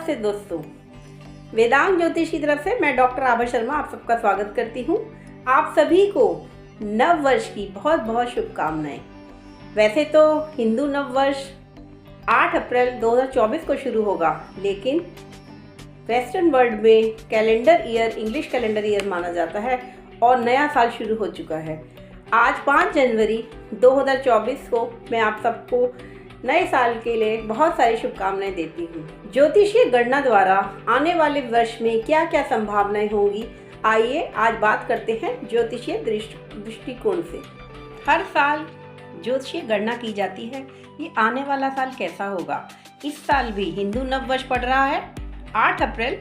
नमस्ते दोस्तों, वेदांग ज्योतिष की तरफ से मैं डॉक्टर आभा शर्मा आप सबका स्वागत करती हूँ। आप सभी को नव वर्ष की बहुत बहुत शुभकामनाएं। वैसे तो हिंदू नव वर्ष 8 अप्रैल 2024 को शुरू होगा, लेकिन वेस्टर्न वर्ल्ड में calendar year English calendar year माना जाता है और नया साल शुरू हो चुका है। आज 5 जनवरी 2024 को मैं आप सबको नए साल के लिए बहुत सारी शुभकामनाएं देती हूँ। ज्योतिषीय गणना द्वारा आने वाले वर्ष में क्या क्या संभावनाएं होंगी, आइए आज बात करते हैं ज्योतिषीय दृष्टिकोण से। हर साल ज्योतिषीय गणना की जाती है, ये आने वाला साल कैसा होगा। इस साल भी हिंदू नव वर्ष पड़ रहा है 8 अप्रैल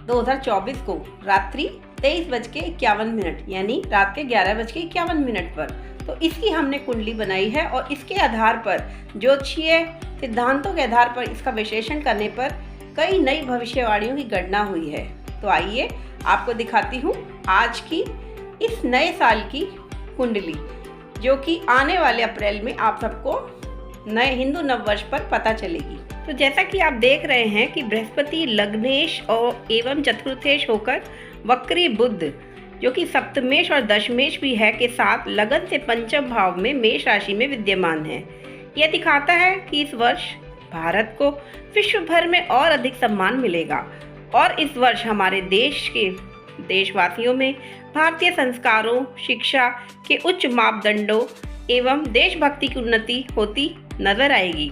2024 को रात्रि 23:51 यानी रात के 11:51 पर। तो इसकी हमने कुंडली बनाई है और इसके आधार पर ज्योतिषीय सिद्धांतों के आधार पर इसका विश्लेषण करने पर कई नई भविष्यवाणियों की गणना हुई है। तो आइए आपको दिखाती हूँ आज की इस नए साल की कुंडली, जो कि आने वाले अप्रैल में आप सबको नए हिंदू नववर्ष पर पता चलेगी। तो जैसा कि आप देख रहे हैं कि बृहस्पति लग्नेश और एवं चतुर्थेश होकर वक्री बुध, जो कि सप्तमेश और दशमेश भी है, के साथ लगन से पंचम भाव में मेष राशि में विद्यमान है। यह दिखाता है कि इस वर्ष भारत को विश्व भर में और अधिक सम्मान मिलेगा और इस वर्ष हमारे देश के देशवासियों में भारतीय संस्कारों, शिक्षा के उच्च मापदंडों एवं देशभक्ति की उन्नति होती नजर आएगी।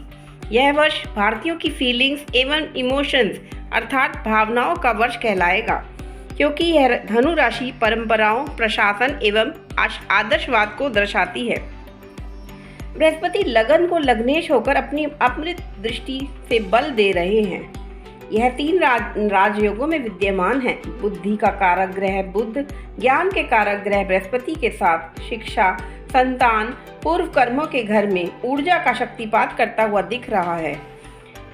यह वर्ष भारतीयों की फीलिंग्स एवं इमोशंस अर्थात भावनाओं का वर्ष कहलाएगा, क्योंकि यह धनु राशि परंपराओं, प्रशासन एवं आदर्शवाद को दर्शाती है। बृहस्पति लगन को लग्नेश होकर अपनी अमृत दृष्टि से बल दे रहे हैं। यह 3 राजयोगों में विद्यमान है। बुद्धि का कारक ग्रह बुध, ज्ञान के कारक ग्रह बृहस्पति के साथ शिक्षा, संतान, पूर्व कर्मों के घर में ऊर्जा का शक्तिपात करता हुआ दिख रहा है।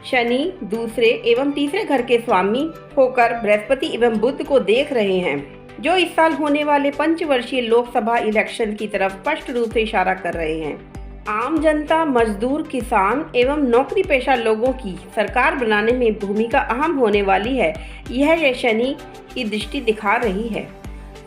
शनि दूसरे एवं तीसरे घर के स्वामी होकर बृहस्पति एवं बुध को देख रहे हैं, जो इस साल होने वाले पंचवर्षीय लोकसभा इलेक्शन की तरफ स्पष्ट रूप से इशारा कर रहे हैं। आम जनता, मजदूर, किसान एवं नौकरी पेशा लोगों की सरकार बनाने में भूमिका अहम होने वाली है, यह शनि की दृष्टि दिखा रही है।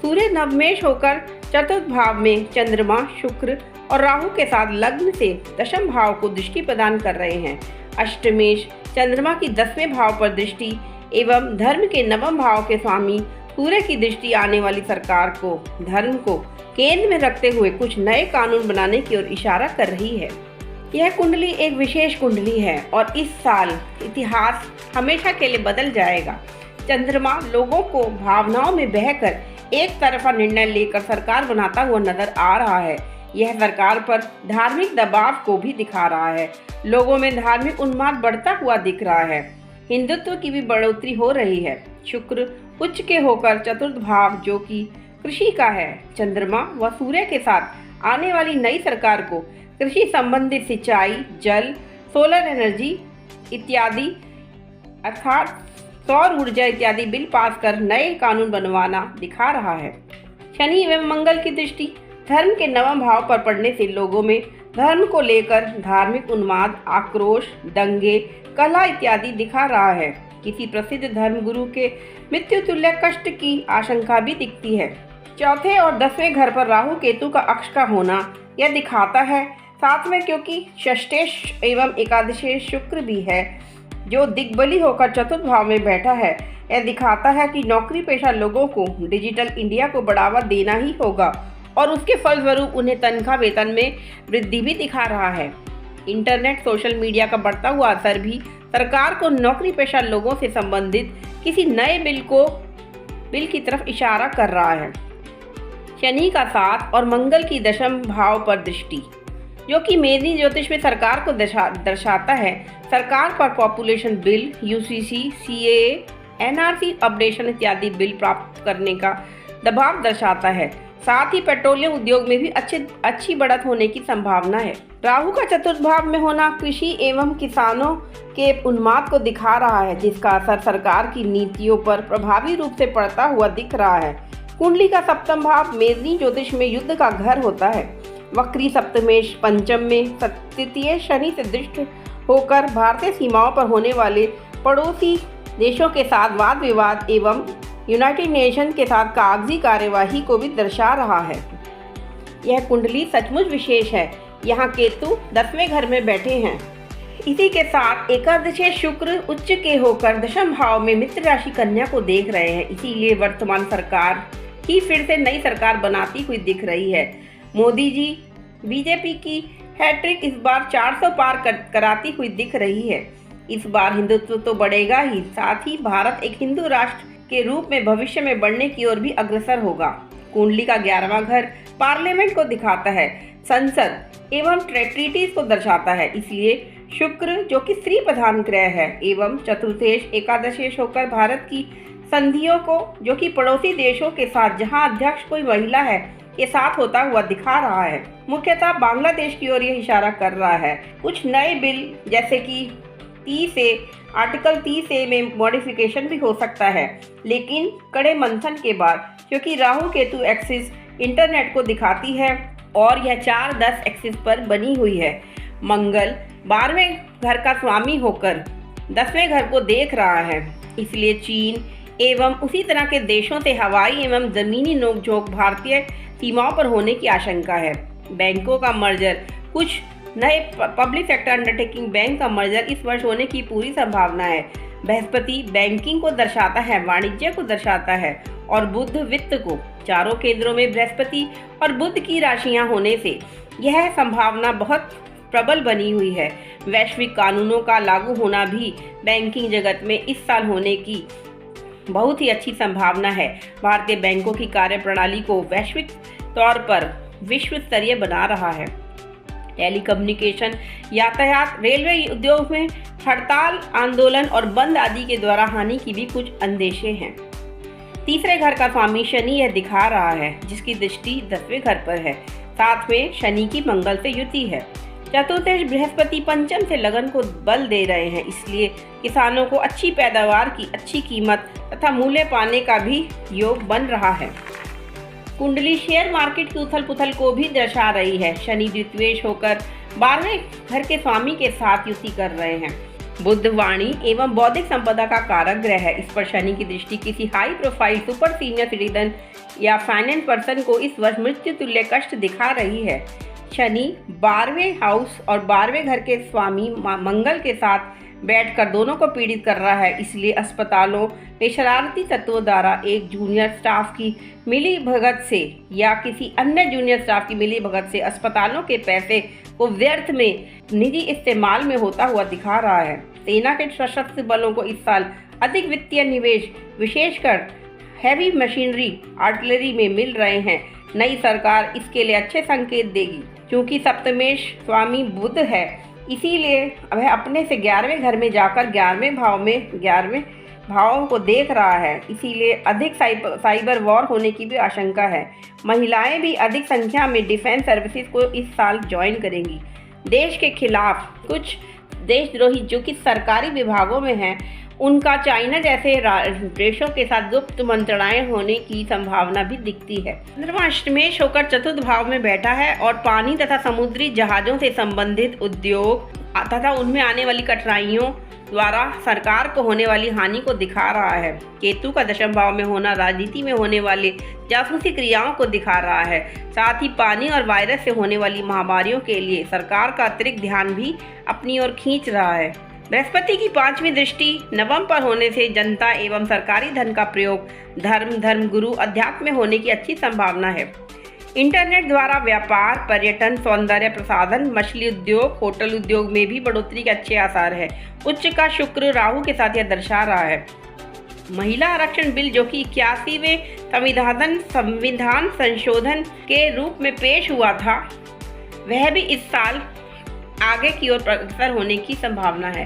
सूर्य नवमेश होकर चतुर्थ भाव में चंद्रमा, शुक्र और राहु के साथ लग्न से दशम भाव को दृष्टि प्रदान कर रहे हैं। अष्टमेश चंद्रमा की 10वें भाव पर दृष्टि एवं धर्म के 9वें भाव के स्वामी सूर्य की दृष्टि आने वाली सरकार को, धर्म को केंद्र में रखते हुए कुछ नए कानून बनाने की ओर इशारा कर रही है। यह कुंडली एक विशेष कुंडली है और इस साल इतिहास हमेशा के लिए बदल जाएगा। चंद्रमा लोगों को भावनाओं में बहकर एक तरफा निर्णय लेकर सरकार बनाता हुआ नजर आ रहा है। यह सरकार पर धार्मिक दबाव को भी दिखा रहा है। लोगों में धार्मिक उन्माद बढ़ता हुआ दिख रहा है। हिंदुत्व की भी बढ़ोतरी हो रही है। शुक्र उच्च के होकर चतुर्थ भाव, जो कि कृषि का है, चंद्रमा व सूर्य के साथ आने वाली नई सरकार को कृषि संबंधित सिंचाई, जल, सोलर एनर्जी इत्यादि अर्थात सौर ऊर्जा इत्यादि बिल पास कर नए कानून बनवाना दिखा रहा है। शनि एवं मंगल की दृष्टि धर्म के 9वें भाव पर पड़ने से लोगों में धर्म को लेकर धार्मिक उन्माद, आक्रोश, दंगे, कलह इत्यादि दिखा रहा है। किसी प्रसिद्ध धर्म गुरु के मृत्यु तुल्य कष्ट की आशंका भी दिखती है। चौथे और 10वें घर पर राहु केतु का अक्ष का होना यह दिखाता है। साथ में क्योंकि षष्ठेश एवं एकादशेश शुक्र भी है, जो दिग्बली होकर चतुर्थ भाव में बैठा है, यह दिखाता है कि नौकरी पेशा लोगों को डिजिटल इंडिया को बढ़ावा देना ही होगा और उसके फलस्वरूप उन्हें तनख्वाह वेतन में वृद्धि भी दिखा रहा है। इंटरनेट, सोशल मीडिया का बढ़ता हुआ असर भी सरकार को नौकरी पेशा लोगों से संबंधित किसी नए बिल की तरफ इशारा कर रहा है। शनि का 7 और मंगल की दशम भाव पर दृष्टि, जो कि मेरी ज्योतिष में सरकार को दर्शाता है। सरकार पर population bill, UCC, CAA, NRC updation इत्यादि बिल प्राप्त करने का दबाव दर्शाता है। साथ ही पेट्रोलियम उद्योग में भी अच्छी बढ़त होने की संभावना है। राहु का चतुर्थ भाव में होना कृषि एवं किसानों के उन्माद को दिखा रहा है, जिसका असर सरकार की नीतियों पर प्रभावी रूप से पड़ता हुआ दिख रहा है। कुंडली का सप्तम भाव मेदिनी ज्योतिष में युद्ध का घर होता है। वक्री सप्तमेश पंचम में तृतीय शनि से दृष्ट होकर भारतीय सीमाओं पर होने वाले पड़ोसी देशों के साथ वाद विवाद एवं यूनाइटेड नेशन के साथ कागजी कार्यवाही को भी दर्शा रहा है। यह कुंडली सचमुच विशेष है। यहाँ केतु 10वें घर में बैठे हैं। इसी के साथ एकादशी शुक्र उच्च के होकर दशम भाव में मित्र राशि कन्या को देख रहे हैं। इसीलिए वर्तमान सरकार ही फिर से नई सरकार बनाती हुई दिख रही है। मोदी जी बीजेपी की हैट्रिक इस बार 400 पार कराती हुई दिख रही है। इस बार हिंदुत्व तो बढ़ेगा ही, साथ ही भारत एक हिंदू राष्ट्र के रूप में भविष्य में बढ़ने की ओर भी अग्रसर होगा। कुंडली का 11वां घर पार्लियामेंट को दिखाता है, संसद एवं ट्रेटीज को दर्शाता है। इसलिए शुक्र जो कि स्त्री प्रधान ग्रह है एवं चतुर्थेश एकादशेश होकर भारत की संधियों को जो कि पड़ोसी देशों के साथ जहां अध्यक्ष कोई महिला है के साथ होता हुआ दिखा रहा है। मुख्यतः बांग्लादेश की ओर यह इशारा कर रहा है। कुछ नए बिल जैसे कि 30 से आर्टिकल 30A में मॉडिफिकेशन भी हो सकता है, लेकिन कड़े मंथन के बाद, क्योंकि राहु केतु एक्सिस इंटरनेट को दिखाती है और यह 4-10 एक्सिस पर बनी हुई है। मंगल 12वें घर का स्वामी होकर 10वें घर को देख रहा है। इसलिए चीन एवं उसी तरह के देशों से हवाई एवं जमीनी नोकझोंक भारतीय सीमाओं पर होने की आशंका है। बैंकों का मर्जर, कुछ नए पब्लिक सेक्टर अंडरटेकिंग बैंक का मर्जर इस वर्ष होने की पूरी संभावना है। बृहस्पति बैंकिंग को दर्शाता है, वाणिज्य को दर्शाता है और बुध वित्त को। चारों केंद्रों में बृहस्पति और बुध की राशियां होने से यह संभावना बहुत प्रबल बनी हुई है। वैश्विक कानूनों का लागू होना भी बैंकिंग जगत में इस साल होने की बहुत ही अच्छी संभावना है। भारतीय बैंकों की कार्यप्रणाली को वैश्विक तौर पर विश्व स्तरीय बना रहा है। टेलीकम्युनिकेशन, यातायात, रेलवे उद्योग में हड़ताल, आंदोलन और बंद आदि के द्वारा हानि की भी कुछ अंदेशे हैं। तीसरे घर का स्वामी शनि यह दिखा रहा है, जिसकी दृष्टि 10वें घर पर है। साथ में शनि की मंगल से युति है। चतुर्थेश बृहस्पति पंचम से लगन को बल दे रहे हैं। इसलिए किसानों को अच्छी पैदावार की अच्छी कीमत तथा मूल्य पाने का भी योग बन रहा है। कुंडली शेयर मार्केट की उथल पुथल को भी दर्शा रही है। शनि द्वित्वेश होकर 12वें घर के स्वामी के साथ युति कर रहे हैं। बुध वाणी एवं बौद्धिक संपदा का कारक ग्रह है। इस पर शनि की दृष्टि किसी high profile super senior citizen या फाइनेंस पर्सन को इस वर्ष मृत्यु तुल्य कष्ट दिखा रही है। शनि 12वें हाउस और 12वें घर के स्वामी मंगल के साथ बैठकर दोनों को पीड़ित कर रहा है। इसलिए अस्पतालों में शरारती तत्वों द्वारा एक जूनियर स्टाफ की मिली भगत से या किसी अन्य जूनियर स्टाफ की मिली भगत से अस्पतालों के पैसे को व्यर्थ में निजी इस्तेमाल में होता हुआ दिखा रहा है। सेना के सशस्त्र बलों को इस साल अधिक वित्तीय निवेश विशेषकर हैवी मशीनरी आर्टिलरी में मिल रहे हैं। नई सरकार इसके लिए अच्छे संकेत देगी। क्योंकि सप्तमेश स्वामी बुध है, इसीलिए वह अपने से 11वें घर में जाकर 11वें भावों को देख रहा है। इसीलिए अधिक साइबर वॉर होने की भी आशंका है। महिलाएं भी अधिक संख्या में डिफेंस सर्विसेज को इस साल ज्वाइन करेंगी। देश के खिलाफ कुछ देशद्रोही जो कि सरकारी विभागों में हैं, उनका चाइना जैसे देशों के साथ गुप्त मंत्रणाएं होने की संभावना भी दिखती है। चंद्रमा अष्टमेश होकर चतुर्थ भाव में बैठा है और पानी तथा समुद्री जहाजों से संबंधित उद्योग तथा उनमें आने वाली कठिनाइयों द्वारा सरकार को होने वाली हानि को दिखा रहा है। केतु का दशम भाव में होना राजनीति में होने वाले जासूसी क्रियाओं को दिखा रहा है। साथ ही पानी और वायरस से होने वाली महामारियों के लिए सरकार का अतिरिक्त ध्यान भी अपनी ओर खींच रहा है। बृहस्पति की 5वीं दृष्टि नवम पर होने से जनता एवं सरकारी धन का प्रयोग धर्म गुरु अध्यात्म में होने की अच्छी संभावना है। इंटरनेट द्वारा व्यापार, पर्यटन, सौंदर्य प्रसाधन, मछली उद्योग, होटल उद्योग में भी बढ़ोतरी के अच्छे आसार है। उच्च का शुक्र राहु के साथ यह दर्शा रहा है। महिला आरक्षण बिल जो कि 81वें संविधान संशोधन के रूप में पेश हुआ था, वह भी इस साल आगे की ओर अग्रसर होने की संभावना है।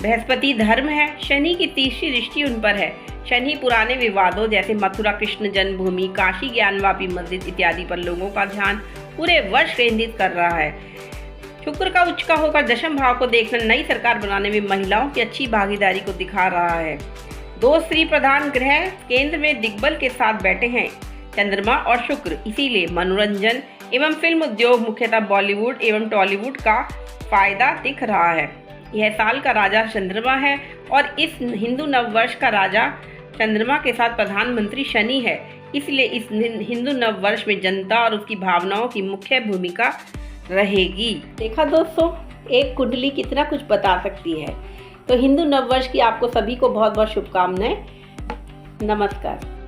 बृहस्पति धर्म है, शनि की तीसरी दृष्टि उन पर है। शनि पुराने विवादों जैसे मथुरा कृष्ण जन्मभूमि, काशी ज्ञानवापी मस्जिद इत्यादि पर लोगों का ध्यान पूरे वर्ष केंद्रित कर रहा है। शुक्र का उच्च का होकर दशम भाव को देखकर नई सरकार बनाने में महिलाओं की अच्छी भागीदारी को दिखा रहा है। 2 स्त्री प्रधान ग्रह केंद्र में दिग्बल के साथ बैठे हैं, चंद्रमा और शुक्र। इसीलिए मनोरंजन एवं फिल्म उद्योग मुख्यतः बॉलीवुड एवं टॉलीवुड का फायदा दिख रहा है। यह साल का राजा चंद्रमा है और इस हिंदू नववर्ष का राजा चंद्रमा के साथ प्रधानमंत्री शनि है। इसलिए इस हिंदू नववर्ष में जनता और उसकी भावनाओं की मुख्य भूमिका रहेगी। देखा दोस्तों, एक कुंडली कितना कुछ बता सकती है। तो हिंदू नववर्ष की आपको सभी को बहुत बहुत शुभकामनाएं। नमस्कार।